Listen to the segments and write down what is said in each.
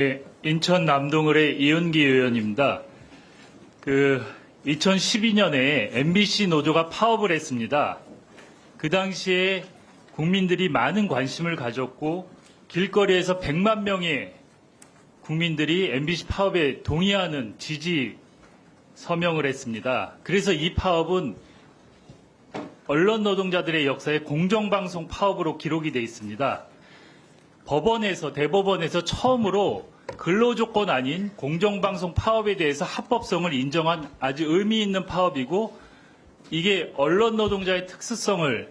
네, 인천 남동을의 이은기 의원입니다. 2012년에 MBC 노조가 파업을 했습니다. 그 당시에 국민들이 많은 관심을 가졌고 길거리에서 100만 명의 국민들이 MBC 파업에 동의하는 지지 서명을 했습니다. 그래서 이 파업은 언론 노동자들의 역사에 공정방송 파업으로 기록이 되어 있습니다. 대법원에서 처음으로 근로조건 아닌 공정방송 파업에 대해서 합법성을 인정한 아주 의미 있는 파업이고, 이게 언론 노동자의 특수성을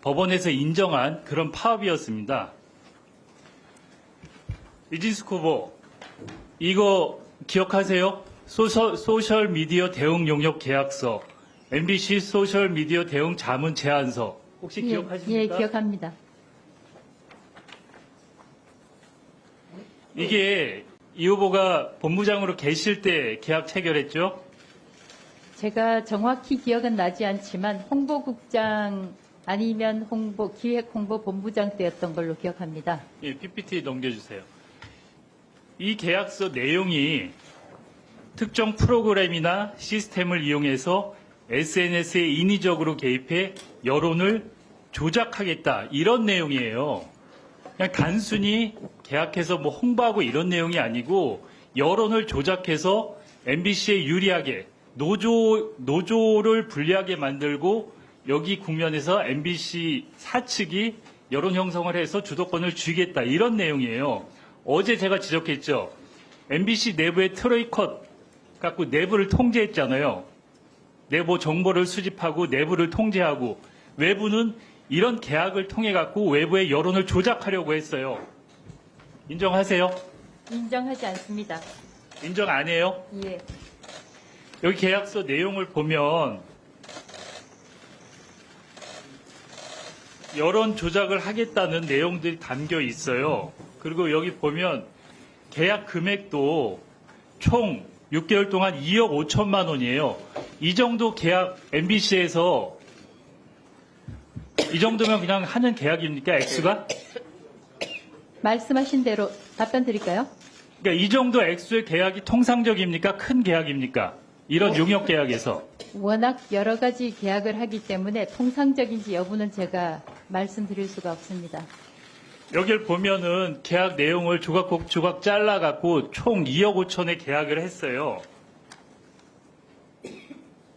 법원에서 인정한 그런 파업이었습니다. 이진숙 후보, 이거 기억하세요? 소셜미디어 대응 용역 계약서, MBC 소셜미디어 대응 자문 제안서, 혹시 기억하십니까? 예, 기억합니다. 이게 이 후보가 본부장으로 계실 때 계약 체결했죠? 제가 정확히 기억은 나지 않지만 홍보국장 아니면 기획홍보본부장 때였던 걸로 기억합니다. 예, PPT 넘겨주세요. 이 계약서 내용이 특정 프로그램이나 시스템을 이용해서 SNS에 인위적으로 개입해 여론을 조작하겠다, 이런 내용이에요. 그냥 단순히 계약해서 홍보하고 이런 내용이 아니고, 여론을 조작해서 MBC에 유리하게 노조를 불리하게 만들고, 여기 국면에서 MBC 사측이 여론 형성을 해서 주도권을 쥐겠다, 이런 내용이에요. 어제 제가 지적했죠. MBC 내부의 트로이컷 갖고 내부를 통제했잖아요. 내부 정보를 수집하고 내부를 통제하고, 외부는 이런 계약을 통해 갖고 외부의 여론을 조작하려고 했어요. 인정하세요? 인정하지 않습니다. 인정 안 해요? 예. 여기 계약서 내용을 보면 여론 조작을 하겠다는 내용들이 담겨 있어요. 그리고 여기 보면 계약 금액도 총 6개월 동안 2억 5천만 원이에요. 이 정도 계약 MBC에서 이 정도면 그냥 하는 계약입니까, 액수가? 말씀하신 대로 답변 드릴까요? 그러니까 이 정도 액수의 계약이 통상적입니까? 큰 계약입니까? 이런 용역 계약에서. 워낙 여러 가지 계약을 하기 때문에 통상적인지 여부는 제가 말씀드릴 수가 없습니다. 여기를 보면은 계약 내용을 조각 잘라갖고 총 2억 5천의 계약을 했어요.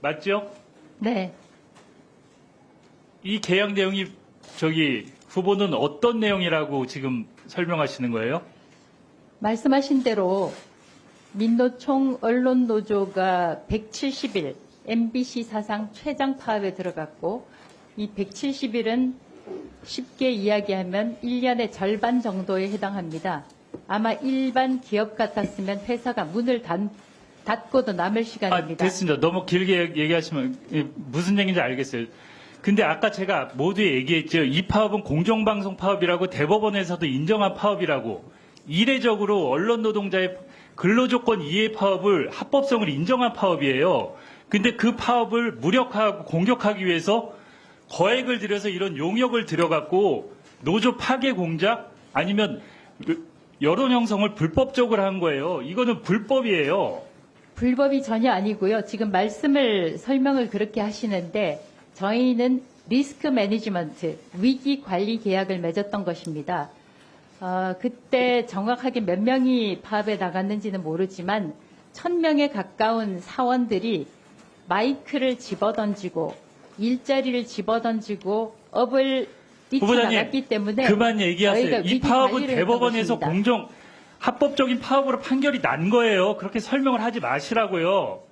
맞죠? 네. 이 계약 내용이 후보는 어떤 내용이라고 지금 설명하시는 거예요? 말씀하신 대로 민노총 언론노조가 170일 MBC 사상 최장 파업에 들어갔고, 이 170일은 쉽게 이야기하면 1년의 절반 정도에 해당합니다. 아마 일반 기업 같았으면 회사가 문을 닫고도 남을 시간입니다. 됐습니다. 너무 길게 얘기하시면 무슨 얘기인지 알겠어요. 근데 아까 제가 모두에 얘기했죠. 이 파업은 공정방송 파업이라고, 대법원에서도 인정한 파업이라고. 이례적으로 언론 노동자의 근로조건 이해 파업을 합법성을 인정한 파업이에요. 근데 그 파업을 무력화하고 공격하기 위해서 거액을 들여서 이런 용역을 들여갖고 노조 파괴 공작, 아니면 여론 형성을 불법적으로 한 거예요. 이거는 불법이에요. 불법이 전혀 아니고요. 지금 설명을 그렇게 하시는데, 저희는 리스크 매니지먼트, 위기 관리 계약을 맺었던 것입니다. 그때 정확하게 몇 명이 파업에 나갔는지는 모르지만 1000명에 가까운 사원들이 마이크를 집어던지고 일자리를 집어던지고 업을 뛰쳐나갔기 때문에 그만 얘기하세요. 이 파업은 대법원에서 합법적인 파업으로 판결이 난 거예요. 그렇게 설명을 하지 마시라고요.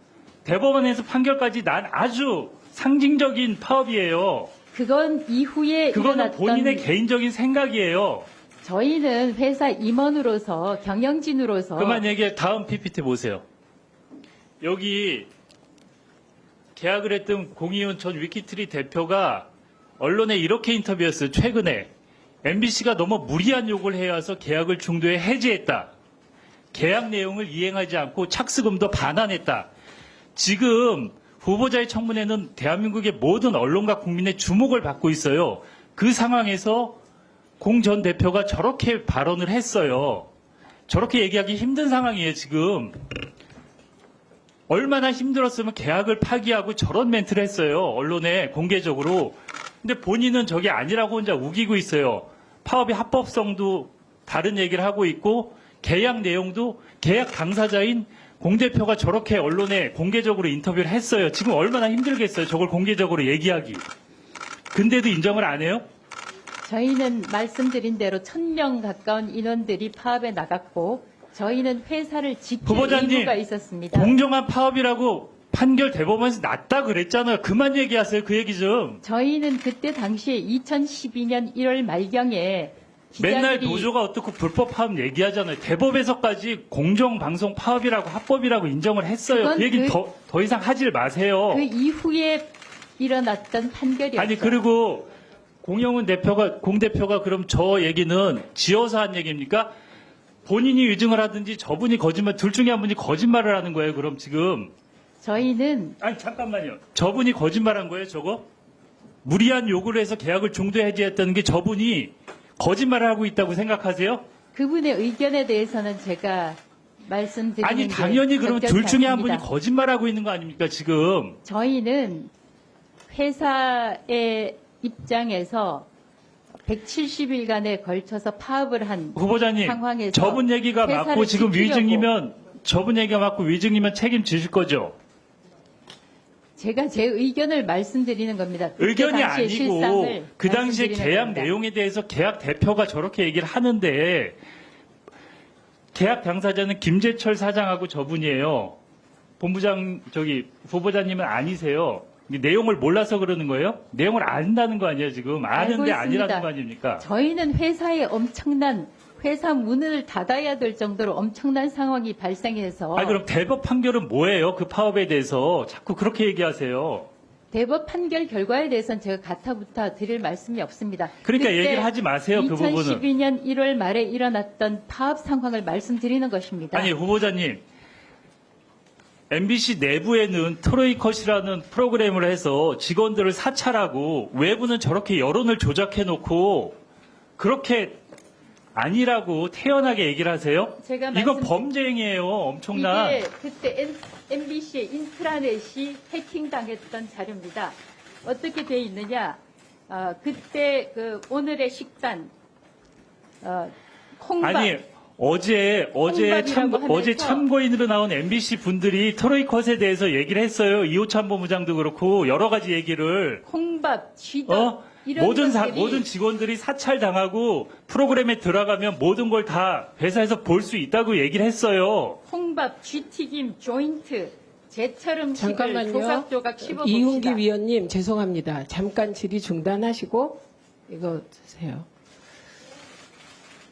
대법원에서 판결까지 난 아주 상징적인 파업이에요. 그건 이후에 그거는 본인의 개인적인 생각이에요. 저희는 회사 임원으로서, 경영진으로서. 그만 얘기해. 다음 PPT 보세요. 여기 계약을 했던 공이훈 전 위키트리 대표가 언론에 이렇게 인터뷰했어요. 최근에 MBC가 너무 무리한 요구를 해와서 계약을 중도에 해지했다. 계약 내용을 이행하지 않고 착수금도 반환했다. 지금 후보자의 청문회는 대한민국의 모든 언론과 국민의 주목을 받고 있어요. 그 상황에서 공 전 대표가 저렇게 발언을 했어요. 저렇게 얘기하기 힘든 상황이에요, 지금. 얼마나 힘들었으면 계약을 파기하고 저런 멘트를 했어요. 언론에 공개적으로. 근데 본인은 저게 아니라고 혼자 우기고 있어요. 파업의 합법성도 다른 얘기를 하고 있고 계약 내용도 계약 당사자인 공 대표가 저렇게 언론에 공개적으로 인터뷰를 했어요. 지금 얼마나 힘들겠어요. 저걸 공개적으로 얘기하기. 근데도 인정을 안 해요? 저희는 말씀드린 대로 1,000명 가까운 인원들이 파업에 나갔고 저희는 회사를 지킬 후보자님, 의무가 있었습니다. 공정한 파업이라고 판결 대법원에서 났다 그랬잖아요. 그만 얘기하세요. 그 얘기 좀. 저희는 그때 당시에 2012년 1월 말경에 맨날 기자들이 노조가 어떻고 불법 파업 얘기하잖아요. 대법에서까지 공정방송 파업이라고 합법이라고 인정을 했어요. 그건 그 얘기 그- 더 이상 하질 마세요. 그 이후에 일어났던 판결이었죠. 아니 그리고 공 대표가 그럼 저 얘기는 지어서 한 얘기입니까? 본인이 위증을 하든지 저분이 거짓말 둘 중에 한 분이 거짓말을 하는 거예요. 그럼 지금 저희는 아니 잠깐만요. 저분이 거짓말한 거예요. 저거 무리한 요구를 해서 계약을 중도 해지했다는 게 저분이 거짓말을 하고 있다고 생각하세요? 그분의 의견에 대해서는 제가 말씀드리는 아니 게 당연히 그러면 둘 적절치 중에 한 분이 않습니다. 거짓말하고 있는 거 아닙니까 지금? 저희는 회사의 입장에서 170일간에 걸쳐서 파업을 한 후보자님, 상황에서 저분 얘기가 회사를 맞고 지금 지키려고 위증이면 저분 얘기가 맞고 위증이면 책임지실 거죠? 제가 제 의견을 말씀드리는 겁니다. 그때 의견이 당시의 아니고 실상을 그 당시에 말씀드리는 계약 겁니다. 내용에 대해서 계약 대표가 저렇게 얘기를 하는데 계약 당사자는 김재철 사장하고 저분이에요. 본부장 후보자님은 아니세요. 내용을 몰라서 그러는 거예요? 내용을 안다는 거 아니에요 지금? 아는데 알고 아니라는 있습니다. 거 아닙니까? 저희는 회사에 엄청난 회사 문을 닫아야 될 정도로 엄청난 상황이 발생해서 아니 그럼 대법 판결은 뭐예요? 그 파업에 대해서 자꾸 그렇게 얘기하세요. 대법 판결 결과에 대해서는 제가 가타부타 드릴 말씀이 없습니다. 그러니까 그때 얘기를 하지 마세요. 그 부분은. 2012년 1월 말에 일어났던 파업 상황을 말씀드리는 것입니다. 아니 후보자님, MBC 내부에는 트로이컷이라는 프로그램을 해서 직원들을 사찰하고 외부는 저렇게 여론을 조작해놓고 그렇게 아니라고 태연하게 얘기를 하세요? 제가 이거 말씀- 범죄 행위예요. 엄청난. 이게 그때 MBC의 인트라넷이 해킹당했던 자료입니다. 어떻게 돼 있느냐? 그때 그 오늘의 식단 콩밥 아니 어제 홍밥이라고 하면서 참고인으로 나온 MBC 분들이 트로이컷에 대해서 얘기를 했어요. 이호찬 본부장도 그렇고 여러 가지 얘기를. 콩밥 쥐떡 이런 모든 것들이 직원들이 사찰당하고 프로그램에 들어가면 모든 걸 다 회사에서 볼 수 있다고 얘기를 했어요. 콩밥, 쥐튀김, 조인트, 제철 음식을 잠깐만요. 조각조각 씹어봅시다. 이훈기 위원님 죄송합니다. 잠깐 질의 중단하시고 이거 주세요.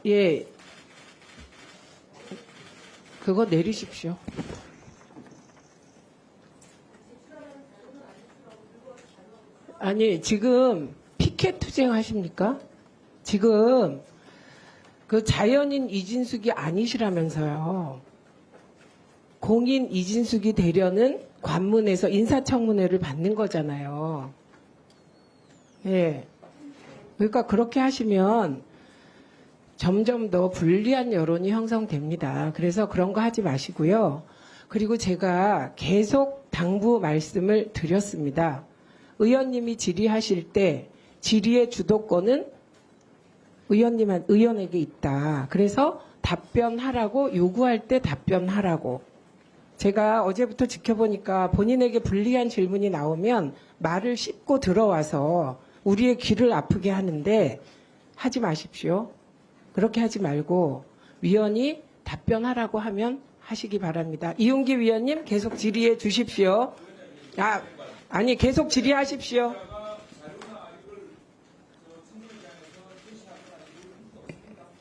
예, 그거 내리십시오. 아니 지금 피켓 투쟁 하십니까? 지금 그 자연인 이진숙이 아니시라면서요. 공인 이진숙이 되려는 관문에서 인사청문회를 받는 거잖아요. 예. 그러니까 그렇게 하시면 점점 더 불리한 여론이 형성됩니다. 그래서 그런 거 하지 마시고요. 그리고 제가 계속 당부 말씀을 드렸습니다. 의원님이 질의하실 때 질의의 주도권은 의원에게 있다. 그래서 답변하라고 요구할 때 답변하라고. 제가 어제부터 지켜보니까 본인에게 불리한 질문이 나오면 말을 씹고 들어와서 우리의 귀를 아프게 하는데 하지 마십시오. 그렇게 하지 말고 위원이 답변하라고 하면 하시기 바랍니다. 이훈기 위원님 계속 질의해 주십시오. 아니 계속 질의하십시오.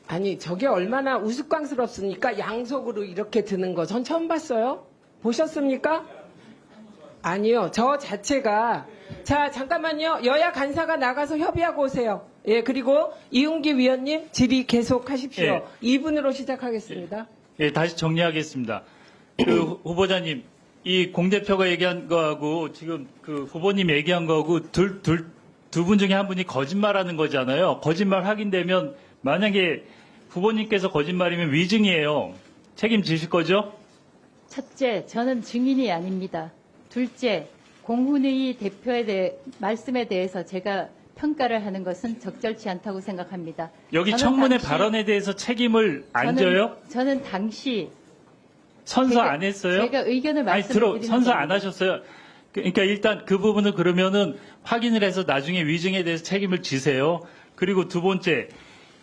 아니 저게 얼마나 우스꽝스럽습니까? 양속으로 이렇게 드는 거 전 처음 봤어요. 보셨습니까? 아니요. 저 자체가 자 잠깐만요. 여야 간사가 나가서 협의하고 오세요. 예, 그리고 이훈기 위원님 질의 계속 하십시오. 예. 2분으로 시작하겠습니다. 예, 다시 정리하겠습니다. 그 후보자님, 이 공 대표가 얘기한 거하고 지금 그 후보님 얘기한 거하고 두 분 중에 한 분이 거짓말하는 거잖아요. 거짓말 확인되면 만약에 후보님께서 거짓말이면 위증이에요. 책임지실 거죠? 첫째, 저는 증인이 아닙니다. 둘째, 공훈의 대표에 대해 말씀에 대해서 제가 평가를 하는 것은 적절치 않다고 생각합니다. 여기 저는 청문회 당시- 발언에 대해서 책임을 안 져요? 저는 당시 선서 제가- 안 했어요? 제가 의견을 말씀드리는 선서 안 겁니다. 하셨어요. 그러니까 일단 그 부분을 그러면은 확인을 해서 나중에 위증에 대해서 책임을 지세요. 그리고 두 번째,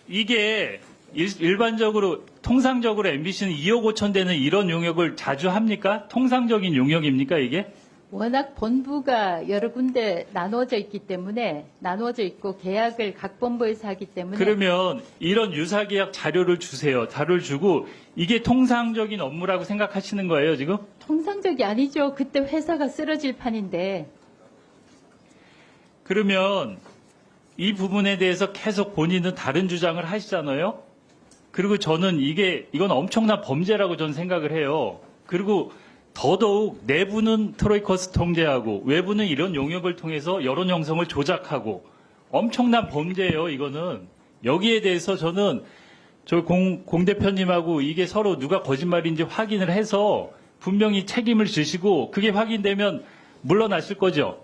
이게 일반적으로 통상적으로 MBC는 2억 5천 되는 이런 용역을 자주 합니까? 통상적인 용역입니까 이게? 워낙 본부가 여러 군데 나누어져 있기 때문에 나누어져 있고 계약을 각 본부에서 하기 때문에 그러면 이런 유사계약 자료를 주세요. 자료를 주고 이게 통상적인 업무라고 생각하시는 거예요 지금? 통상적이 아니죠. 그때 회사가 쓰러질 판인데 그러면 이 부분에 대해서 계속 본인은 다른 주장을 하시잖아요. 그리고 저는 이건 엄청난 범죄라고 저는 생각을 해요. 그리고 더더욱 내부는 트로이커스 통제하고 외부는 이런 용역을 통해서 여론 형성을 조작하고 엄청난 범죄예요. 이거는 여기에 대해서 저는 저 공 대표님하고 이게 서로 누가 거짓말인지 확인을 해서 분명히 책임을 지시고 그게 확인되면 물러나실 거죠.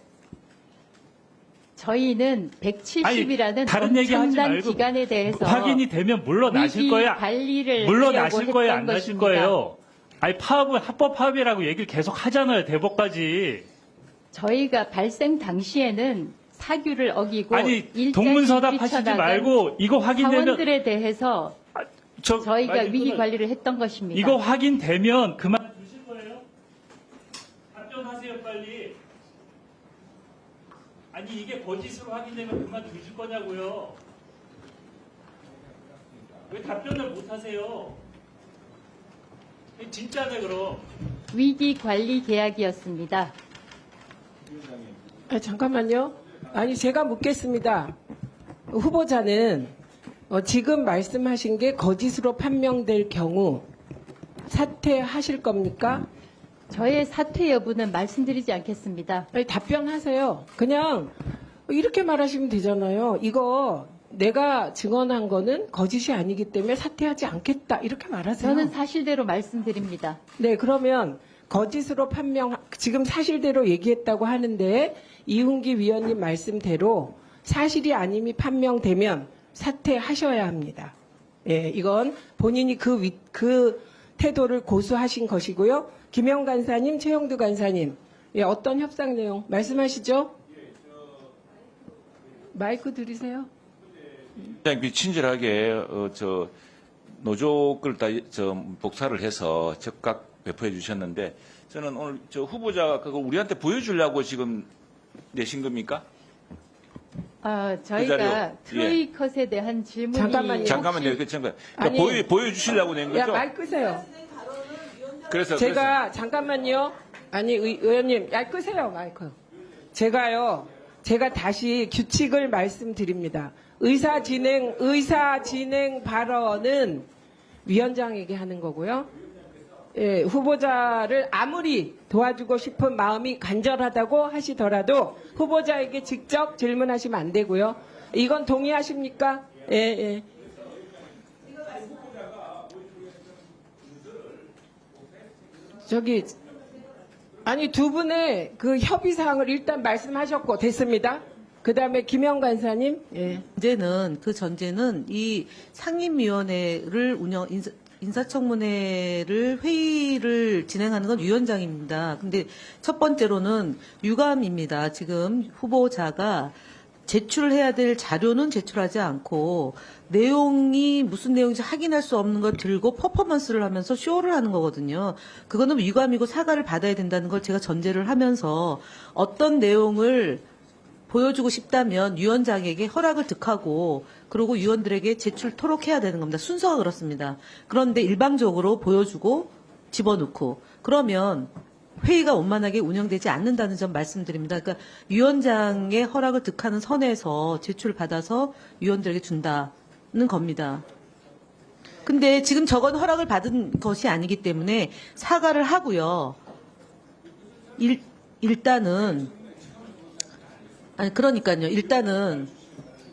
저희는 170이라는 다른 얘기 하지 엄청난 말고 기간에 대해서 확인이 되면 물러나실 위기 거야. 관리를 물러나실 하려고 거예요, 했던 안 나실 것입니다. 거예요. 아니 파업은 합법 파업이라고 얘기를 계속 하잖아요, 대법까지. 저희가 발생 당시에는 사규를 어기고 아니 일자리 동문서답하시지 뛰쳐나간 말고 이거 확인되면 사원들에 대해서 저희가 아니, 위기 그거는- 관리를 했던 것입니다. 이거 확인되면 그만 두실 거예요? 답변하세요, 빨리. 아니 이게 거짓으로 확인되면 그만 두실 거냐고요? 왜 답변을 못 하세요? 진짜네 그럼. 위기 관리 계약이었습니다. 잠깐만요. 아니 제가 묻겠습니다. 후보자는 지금 말씀하신 게 거짓으로 판명될 경우 사퇴하실 겁니까? 저의 사퇴 여부는 말씀드리지 않겠습니다. 아니, 답변하세요. 그냥 이렇게 말하시면 되잖아요. 이거 내가 증언한 거는 거짓이 아니기 때문에 사퇴하지 않겠다. 이렇게 말하세요. 저는 사실대로 말씀드립니다. 네, 그러면 거짓으로 지금 사실대로 얘기했다고 하는데 이훈기 위원님 말씀대로 사실이 아님이 판명되면 사퇴하셔야 합니다. 예, 이건 본인이 그 태도를 고수하신 것이고요. 김영 간사님, 최영두 간사님, 예, 어떤 협상 내용 말씀하시죠? 마이크 들으세요. 그냥 친절하게 노조 걸 다 복사를 해서 즉각 배포해 주셨는데 저는 오늘 저 후보자가 그걸 우리한테 보여주려고 지금 내신 겁니까? 저희가 자료, 트로이컷에 대한 질문이 잠깐만요. 잠깐만요. 아니, 보여주시려고 낸 야, 거죠? 마이크 끄세요. 그래서 제가 잠깐만요. 아니 의원님, 야 끄세요 마이크. 제가 다시 규칙을 말씀드립니다. 의사 진행 발언은 위원장에게 하는 거고요. 예, 후보자를 아무리 도와주고 싶은 마음이 간절하다고 하시더라도 후보자에게 직접 질문하시면 안 되고요. 이건 동의하십니까? 예, 예. 아니 두 분의 그 협의 사항을 일단 말씀하셨고 됐습니다. 그다음에 김영 간사님. 예. 그 전제는 이 상임위원회를 인사청문회를 회의를 진행하는 건 위원장입니다. 근데 첫 번째로는 유감입니다. 지금 후보자가 제출해야 될 자료는 제출하지 않고 내용이 무슨 내용인지 확인할 수 없는 걸 들고 퍼포먼스를 하면서 쇼를 하는 거거든요. 그거는 유감이고 사과를 받아야 된다는 걸 제가 전제를 하면서 어떤 내용을 보여주고 싶다면 위원장에게 허락을 득하고 그리고 위원들에게 제출토록 해야 되는 겁니다. 순서가 그렇습니다. 그런데 일방적으로 보여주고 집어넣고 그러면 회의가 원만하게 운영되지 않는다는 점 말씀드립니다. 그러니까 위원장의 허락을 득하는 선에서 제출받아서 위원들에게 준다는 겁니다. 근데 지금 저건 허락을 받은 것이 아니기 때문에 사과를 하고요. 일단은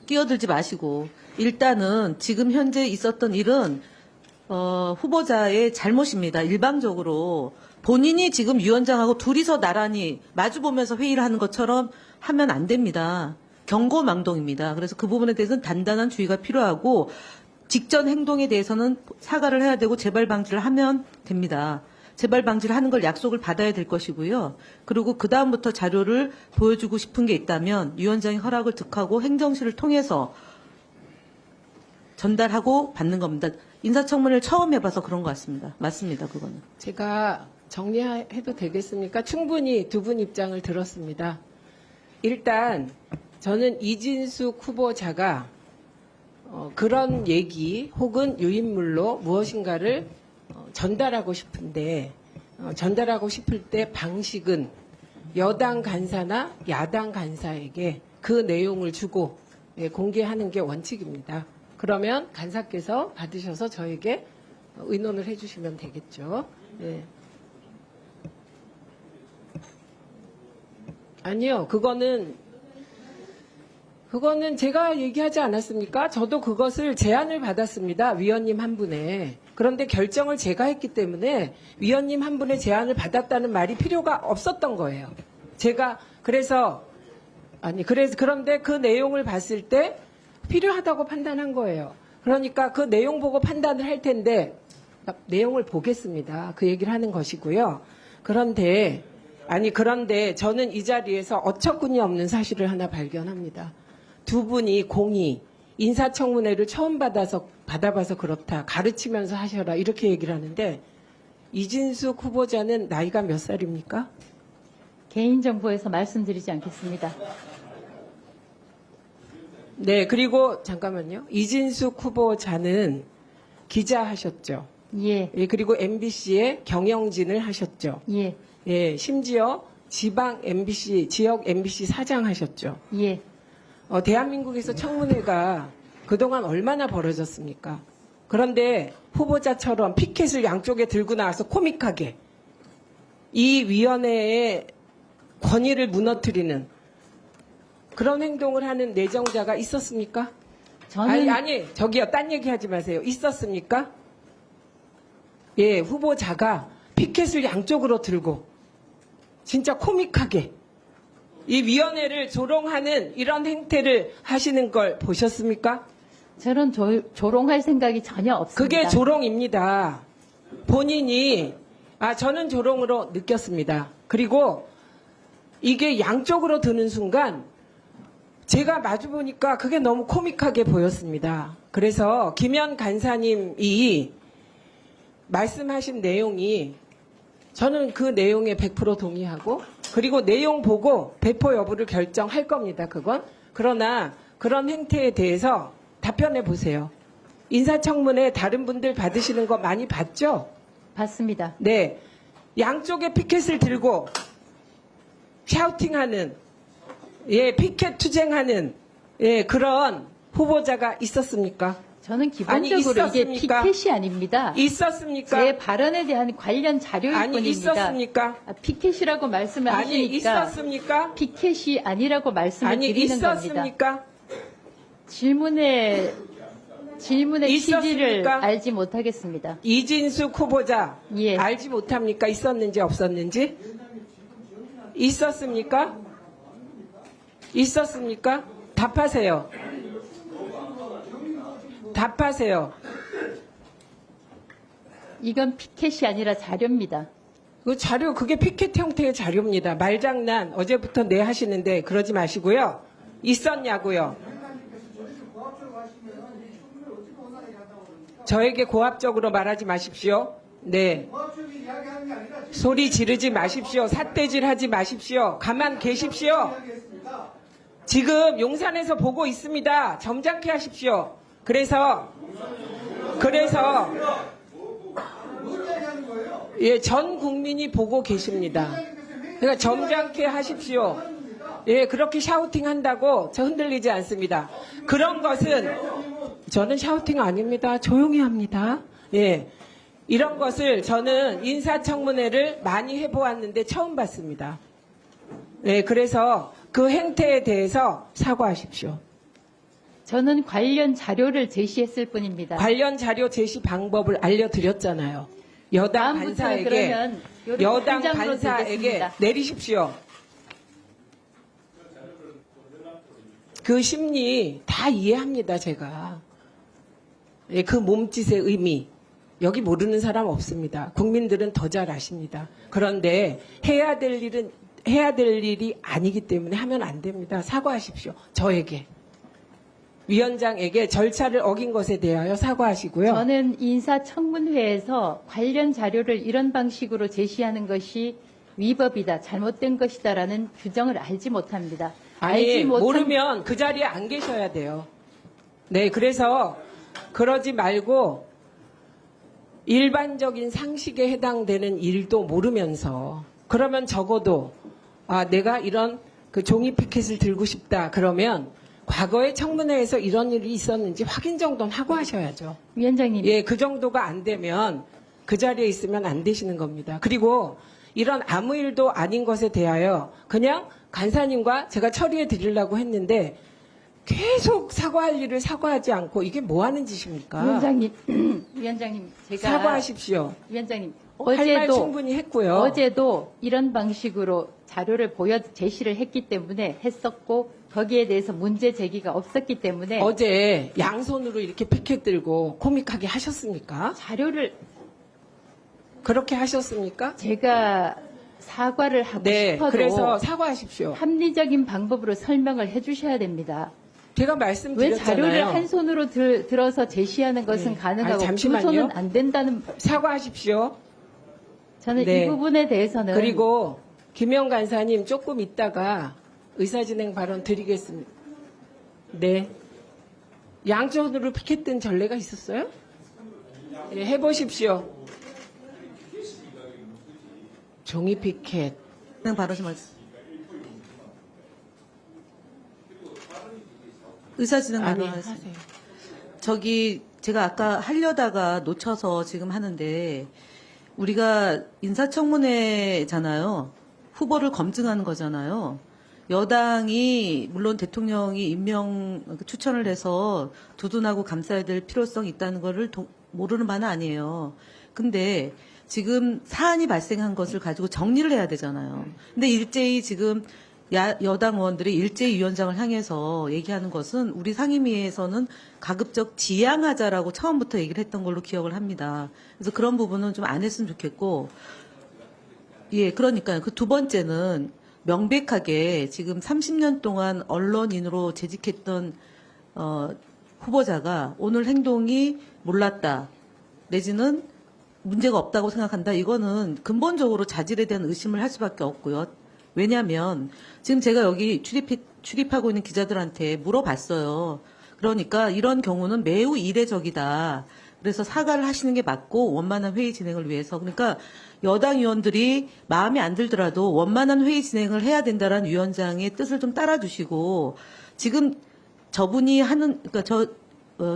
끼어들지 마시고 일단은 지금 현재 있었던 일은 후보자의 잘못입니다. 일방적으로 본인이 지금 위원장하고 둘이서 나란히 마주보면서 회의를 하는 것처럼 하면 안 됩니다. 경고망동입니다. 그래서 그 부분에 대해서는 단단한 주의가 필요하고 직전 행동에 대해서는 사과를 해야 되고 재발 방지를 하면 됩니다. 재발 방지를 하는 걸 약속을 받아야 될 것이고요. 그리고 그 다음부터 자료를 보여주고 싶은 게 있다면 위원장이 허락을 득하고 행정실을 통해서 전달하고 받는 겁니다. 인사청문회를 처음 해봐서 그런 것 같습니다. 맞습니다. 그거는. 제가 정리해도 되겠습니까? 충분히 두 분 입장을 들었습니다. 일단 저는 이진숙 후보자가 그런 얘기 혹은 유인물로 무엇인가를 전달하고 싶은데 전달하고 싶을 때 방식은 여당 간사나 야당 간사에게 그 내용을 주고 공개하는 게 원칙입니다. 그러면 간사께서 받으셔서 저에게 의논을 해주시면 되겠죠. 네. 아니요, 그거는 제가 얘기하지 않았습니까? 저도 그것을 제안을 받았습니다. 위원님 한 분의. 그런데 결정을 제가 했기 때문에 위원님 한 분의 제안을 받았다는 말이 필요가 없었던 거예요. 제가 그런데 그 내용을 봤을 때 필요하다고 판단한 거예요. 그러니까 그 내용 보고 판단을 할 텐데 내용을 보겠습니다. 그 얘기를 하는 것이고요. 그런데 저는 이 자리에서 어처구니 없는 사실을 하나 발견합니다. 두 분이 공이 인사청문회를 처음 받아봐서 그렇다. 가르치면서 하셔라. 이렇게 얘기를 하는데 이진숙 후보자는 나이가 몇 살입니까? 개인정보에서 말씀드리지 않겠습니다. 네, 그리고 잠깐만요. 이진숙 후보자는 기자하셨죠. 예, 그리고 MBC의 경영진을 하셨죠. 예, 예, 심지어 지방 MBC, 지역 MBC 사장 하셨죠. 예. 대한민국에서 청문회가 그동안 얼마나 벌어졌습니까? 그런데 후보자처럼 피켓을 양쪽에 들고 나와서 코믹하게 이 위원회의 권위를 무너뜨리는 그런 행동을 하는 내정자가 있었습니까? 저는 저기요, 딴 얘기하지 마세요. 있었습니까? 예, 후보자가 피켓을 양쪽으로 들고 진짜 코믹하게 이 위원회를 조롱하는 이런 행태를 하시는 걸 보셨습니까? 저는 조롱할 생각이 전혀 없습니다. 그게 조롱입니다. 본인이 저는 조롱으로 느꼈습니다. 그리고 이게 양쪽으로 드는 순간 제가 마주 보니까 그게 너무 코믹하게 보였습니다. 그래서 김현 간사님이 말씀하신 내용이 저는 그 내용에 100% 동의하고 그리고 내용 보고 배포 여부를 결정할 겁니다. 그건. 그러나 그런 행태에 대해서 답변해 보세요. 인사청문회 다른 분들 받으시는 거 많이 봤죠? 봤습니다. 네. 양쪽에 피켓을 들고 샤우팅하는 피켓 투쟁하는 그런 후보자가 있었습니까? 저는 기본적으로 이게 있었습니까? 피켓이 아닙니다. 있었습니까? 제 발언에 대한 관련 자료일 뿐입니다. 있었습니까? 피켓이라고 말씀을 하시니까 있었습니까? 피켓이 아니라고 말씀을 드리는 겁니다. 있었습니까? 질문의 취지를 있었습니까? 알지 못하겠습니다. 이진숙 후보자 예. 알지 못합니까? 있었는지 없었는지? 있었습니까? 있었습니까? 답하세요. 답하세요. 이건 피켓이 아니라 자료입니다. 그 자료, 그게 피켓 형태의 자료입니다. 말장난 어제부터 네 하시는데 그러지 마시고요. 있었냐고요. 저에게 고압적으로 말하지 마십시오. 네. 소리 지르지 마십시오. 삿대질하지 마십시오. 가만 계십시오. 지금 용산에서 보고 있습니다. 점잖게 하십시오. 그래서 전 국민이 보고 계십니다. 그러니까 점잖게 하십시오. 그렇게 샤우팅 한다고 저 흔들리지 않습니다. 그런 것은 저는 샤우팅 아닙니다. 조용히 합니다. 이런 것을 저는 인사청문회를 많이 해보았는데 처음 봤습니다. 그래서 그 행태에 대해서 사과하십시오. 저는 관련 자료를 제시했을 뿐입니다. 관련 자료 제시 방법을 알려드렸잖아요. 여당 다음부터 간사에게 그러면 요리 여당 현장으로 간사에게 되겠습니다. 내리십시오. 그 심리 다 이해합니다, 제가. 예, 그 몸짓의 의미. 여기 모르는 사람 없습니다. 국민들은 더 잘 아십니다. 그런데 해야 될 일이 아니기 때문에 하면 안 됩니다. 사과하십시오. 저에게. 위원장에게 절차를 어긴 것에 대하여 사과하시고요. 저는 인사청문회에서 관련 자료를 이런 방식으로 제시하는 것이 위법이다, 잘못된 것이다라는 규정을 알지 못합니다. 아니, 모르면 그 자리에 안 계셔야 돼요. 네, 그래서 그러지 말고 일반적인 상식에 해당되는 일도 모르면서 그러면 적어도 내가 이런 그 종이 피켓을 들고 싶다 그러면 과거에 청문회에서 이런 일이 있었는지 확인 정도는 하고 하셔야죠. 위원장님, 예, 그 정도가 안 되면 그 자리에 있으면 안 되시는 겁니다. 그리고 이런 아무 일도 아닌 것에 대하여 그냥 간사님과 제가 처리해 드리려고 했는데 계속 사과할 일을 사과하지 않고 이게 뭐 하는 짓입니까? 위원장님, 제가 사과하십시오. 위원장님, 할 말 어제도 충분히 했고요. 어제도 이런 방식으로 자료를 제시를 했기 때문에 했었고 거기에 대해서 문제 제기가 없었기 때문에 어제 양손으로 이렇게 피켓 들고 코믹하게 하셨습니까? 자료를 그렇게 하셨습니까? 제가 사과를 하고 네, 싶어도 그래서 사과하십시오. 합리적인 방법으로 설명을 해주셔야 됩니다. 제가 왜 말씀드렸잖아요. 자료를 한 손으로 들어서 제시하는 것은 네. 가능하고 아니, 두 잠시만요. 손은 안 된다는 사과하십시오. 저는 네. 이 부분에 대해서는 그리고 김영 간사님 조금 있다가 의사진행 발언 드리겠습니다. 네. 양쪽으로 피켓 든 전례가 있었어요? 네, 해보십시오. 종이 피켓. 그냥 바로 좀 말씀. 의사진행 아니, 발언하세요. 하세요. 저기 제가 아까 하려다가 놓쳐서 지금 하는데 우리가 인사청문회잖아요. 후보를 검증하는 거잖아요. 여당이 물론 대통령이 추천을 해서 두둔하고 감싸야 될 필요성이 있다는 거를 모르는 바는 아니에요. 근데 지금 사안이 발생한 것을 가지고 정리를 해야 되잖아요. 근데 일제히 지금 여당 의원들이 일제히 위원장을 향해서 얘기하는 것은 우리 상임위에서는 가급적 지양하자라고 처음부터 얘기를 했던 걸로 기억을 합니다. 그래서 그런 부분은 좀 안 했으면 좋겠고, 예, 그러니까요. 그 두 번째는 명백하게 지금 30년 동안 언론인으로 재직했던 후보자가 오늘 행동이 몰랐다 내지는 문제가 없다고 생각한다. 이거는 근본적으로 자질에 대한 의심을 할 수밖에 없고요. 왜냐하면 지금 제가 여기 출입하고 있는 기자들한테 물어봤어요. 그러니까 이런 경우는 매우 이례적이다. 그래서 사과를 하시는 게 맞고 원만한 회의 진행을 위해서. 그러니까 여당 의원들이 마음에 안 들더라도 원만한 회의 진행을 해야 된다라는 위원장의 뜻을 좀 따라주시고 지금 저분이 하는 그러니까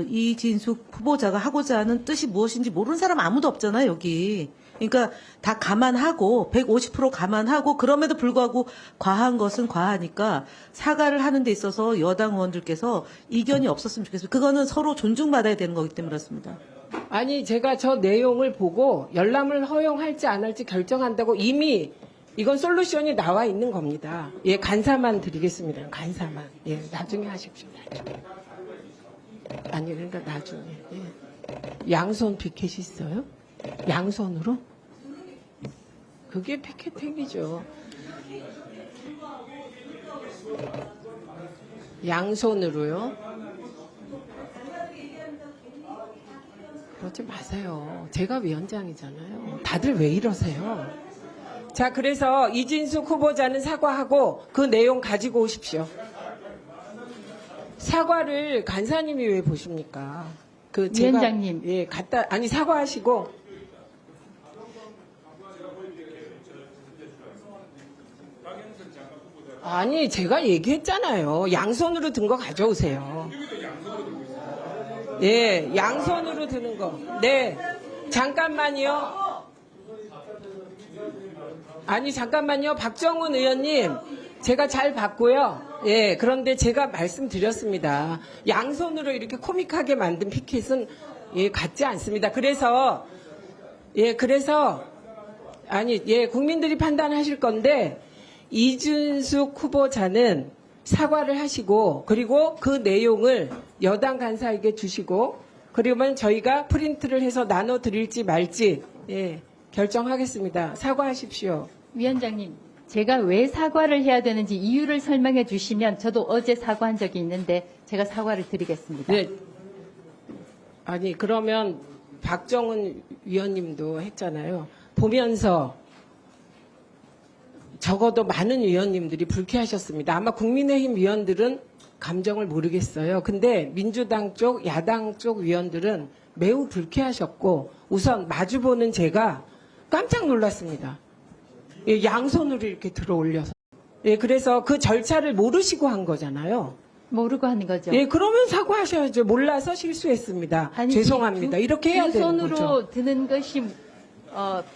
이진숙 후보자가 하고자 하는 뜻이 무엇인지 모르는 사람 아무도 없잖아요, 여기. 그러니까 다 감안하고 150% 감안하고 그럼에도 불구하고 과한 것은 과하니까 사과를 하는 데 있어서 여당 의원들께서 이견이 없었으면 좋겠어요. 그거는 서로 존중받아야 되는 거기 때문에 그렇습니다. 아니, 제가 저 내용을 보고 열람을 허용할지 안 할지 결정한다고 이미 이건 솔루션이 나와 있는 겁니다. 예, 간사만 드리겠습니다. 간사만. 예, 나중에 하십시오. 나중에. 아니, 그러니까 나중에. 예. 양손 피켓이 있어요? 양손으로? 그게 피켓행위죠. 양손으로요? 그러지 마세요. 제가 위원장이잖아요. 다들 왜 이러세요? 자, 그래서 이진숙 후보자는 사과하고 그 내용 가지고 오십시오. 사과를 간사님이 왜 보십니까? 그 제가 위원장님. 예, 아니 사과하시고 아니 제가 얘기했잖아요. 양손으로 든 거 가져오세요. 예, 양손으로 드는 거. 네, 잠깐만요. 아니 잠깐만요. 박정훈 의원님, 제가 잘 봤고요. 예, 그런데 제가 말씀드렸습니다. 양손으로 이렇게 코믹하게 만든 피켓은 예, 같지 않습니다. 그래서 국민들이 판단하실 건데 이준숙 후보자는 사과를 하시고 그리고 그 내용을 여당 간사에게 주시고 그러면 저희가 프린트를 해서 나눠 드릴지 말지 예, 결정하겠습니다. 사과하십시오. 위원장님, 제가 왜 사과를 해야 되는지 이유를 설명해 주시면 저도 어제 사과한 적이 있는데 제가 사과를 드리겠습니다. 네. 아니 그러면 박정훈 위원님도 했잖아요. 보면서 적어도 많은 위원님들이 불쾌하셨습니다. 아마 국민의힘 위원들은 감정을 모르겠어요. 근데 민주당 쪽, 야당 쪽 위원들은 매우 불쾌하셨고 우선 마주보는 제가 깜짝 놀랐습니다. 예, 양손으로 이렇게 들어 올려서. 예, 그래서 그 절차를 모르시고 한 거잖아요. 모르고 하는 거죠. 예, 그러면 사과하셔야죠. 몰라서 실수했습니다. 아니, 죄송합니다. 이렇게 해야 되는 두 거죠. 손으로 드는 것이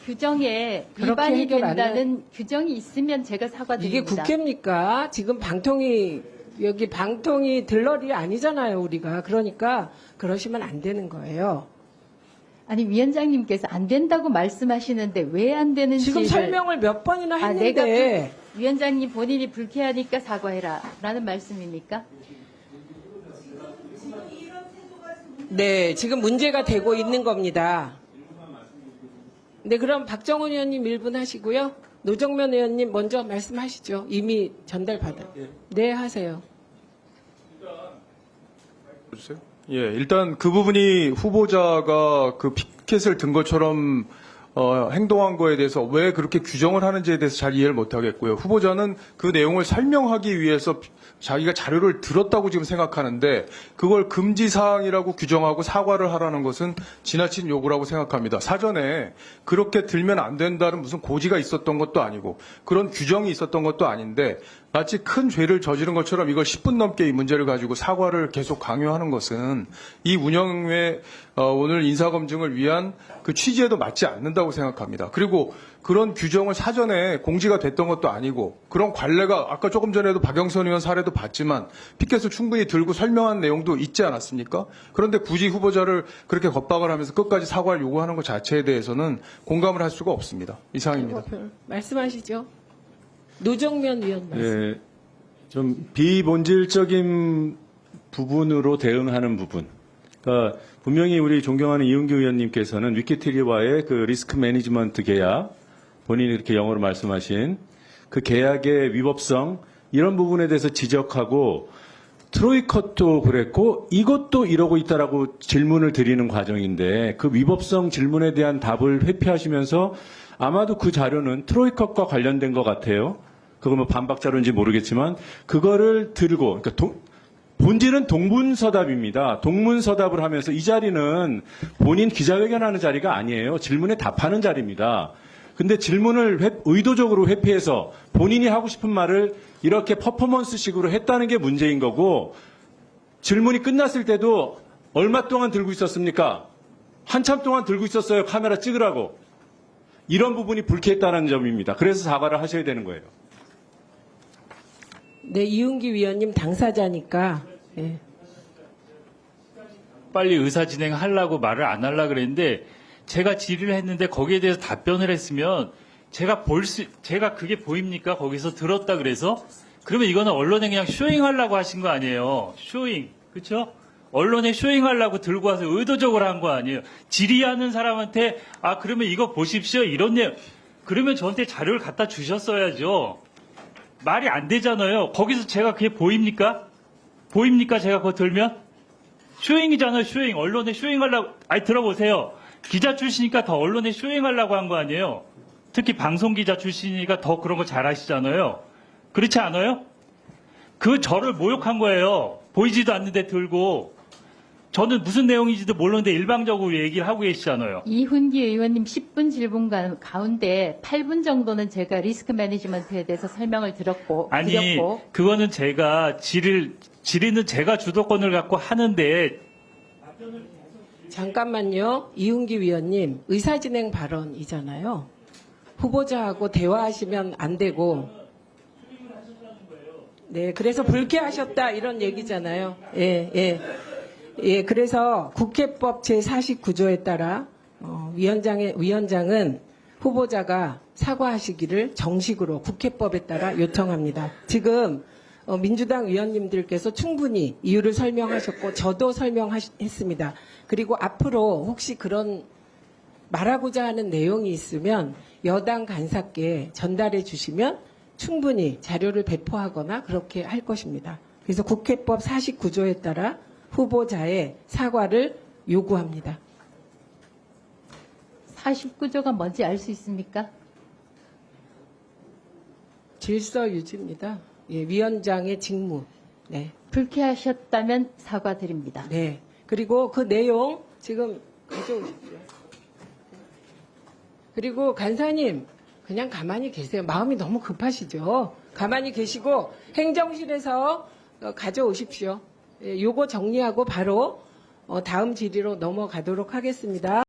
규정에 그렇게 위반이 해결 안 된다는 규정이 있으면 제가 이게 사과드립니다. 국회입니까? 지금 방통위 들러리 아니잖아요, 우리가. 그러니까 그러시면 안 되는 거예요. 아니 위원장님께서 안 된다고 말씀하시는데 왜 안 되는지 지금 설명을 몇 번이나 했는데 내가 위원장님 본인이 불쾌하니까 사과해라 라는 말씀입니까? 네, 지금 문제가 되고 있는 겁니다. 네, 그럼 박정훈 의원님 1분 하시고요. 노정면 의원님 먼저 말씀하시죠. 이미 전달받아요. 네, 하세요. 주세요. 예, 일단 그 부분이 후보자가 그 피켓을 든 것처럼 행동한 거에 대해서 왜 그렇게 규정을 하는지에 대해서 잘 이해를 못 하겠고요. 후보자는 그 내용을 설명하기 위해서 자기가 자료를 들었다고 지금 생각하는데 그걸 금지 사항이라고 규정하고 사과를 하라는 것은 지나친 요구라고 생각합니다. 사전에 그렇게 들면 안 된다는 무슨 고지가 있었던 것도 아니고 그런 규정이 있었던 것도 아닌데 마치 큰 죄를 저지른 것처럼 이걸 10분 넘게 이 문제를 가지고 사과를 계속 강요하는 것은 이 운영의 오늘 인사검증을 위한 그 취지에도 맞지 않는다고 생각합니다. 그리고 그런 규정을 사전에 공지가 됐던 것도 아니고 그런 관례가 아까 조금 전에도 박영선 의원 사례도 봤지만 피켓을 충분히 들고 설명한 내용도 있지 않았습니까? 그런데 굳이 후보자를 그렇게 겁박을 하면서 끝까지 사과를 요구하는 것 자체에 대해서는 공감을 할 수가 없습니다. 이상입니다. 말씀하시죠. 노정면 의원 말씀. 예, 좀 비본질적인 부분으로 대응하는 부분. 그러니까 분명히 우리 존경하는 이은규 의원님께서는 위키트리와의 그 리스크 매니지먼트 계약, 본인이 그렇게 영어로 말씀하신 그 계약의 위법성 이런 부분에 대해서 지적하고 트로이컷도 그랬고 이것도 이러고 있다라고 질문을 드리는 과정인데 그 위법성 질문에 대한 답을 회피하시면서 아마도 그 자료는 트로이컷과 관련된 것 같아요. 그거 뭐 반박 자료인지 모르겠지만 그거를 들고 그러니까 본질은 동문서답입니다. 동문서답을 하면서 이 자리는 본인 기자회견하는 자리가 아니에요. 질문에 답하는 자리입니다. 근데 질문을 의도적으로 회피해서 본인이 하고 싶은 말을 이렇게 퍼포먼스식으로 했다는 게 문제인 거고 질문이 끝났을 때도 얼마 동안 들고 있었습니까? 한참 동안 들고 있었어요. 카메라 찍으라고. 이런 부분이 불쾌했다는 점입니다. 그래서 사과를 하셔야 되는 거예요. 네, 이윤기 위원님 당사자니까. 예. 빨리 의사 진행하려고 말을 안 하려고 그랬는데 제가 질의를 했는데 거기에 대해서 답변을 했으면 제가 그게 보입니까? 거기서 들었다 그래서? 그러면 이거는 언론에 그냥 쇼잉하려고 하신 거 아니에요. 쇼잉. 그렇죠? 언론에 쇼잉하려고 들고 와서 의도적으로 한 거 아니에요. 질의하는 사람한테 그러면 이거 보십시오. 이런 내용. 그러면 저한테 자료를 갖다 주셨어야죠. 말이 안 되잖아요. 거기서 제가 그게 보입니까? 보입니까? 제가 그거 들면? 쇼잉이잖아요. 쇼잉. 언론에 쇼잉하려고. 들어보세요. 기자 출신이니까 더 언론에 쇼잉하려고 한 거 아니에요. 특히 방송기자 출신이니까 더 그런 거 잘 아시잖아요. 그렇지 않아요? 그 저를 모욕한 거예요. 보이지도 않는데 들고. 저는 무슨 내용인지도 모르는데 일방적으로 얘기를 하고 계시잖아요. 이훈기 의원님 10분 질문 가운데 8분 정도는 제가 리스크 매니지먼트에 대해서 설명을 드렸고 그거는 제가 질의는 제가 주도권을 갖고 하는데 잠깐만요. 이윤기 위원님 의사진행 발언이잖아요. 후보자하고 대화하시면 안 되고 네, 그래서 불쾌하셨다 이런 얘기잖아요. 예, 예. 예, 그래서 국회법 제49조에 따라 위원장은 후보자가 사과하시기를 정식으로 국회법에 따라 요청합니다. 지금 민주당 위원님들께서 충분히 이유를 설명하셨고 저도 설명했습니다. 그리고 앞으로 혹시 그런 말하고자 하는 내용이 있으면 여당 간사께 전달해 주시면 충분히 자료를 배포하거나 그렇게 할 것입니다. 그래서 국회법 49조에 따라 후보자의 사과를 요구합니다. 49조가 뭔지 알 수 있습니까? 질서 유지입니다. 예, 위원장의 직무. 네. 불쾌하셨다면 사과드립니다. 네. 그리고 그 내용 지금 가져오십시오. 그리고 간사님 그냥 가만히 계세요. 마음이 너무 급하시죠. 가만히 계시고 행정실에서 가져오십시오. 예, 요거 정리하고 바로 다음 질의로 넘어가도록 하겠습니다.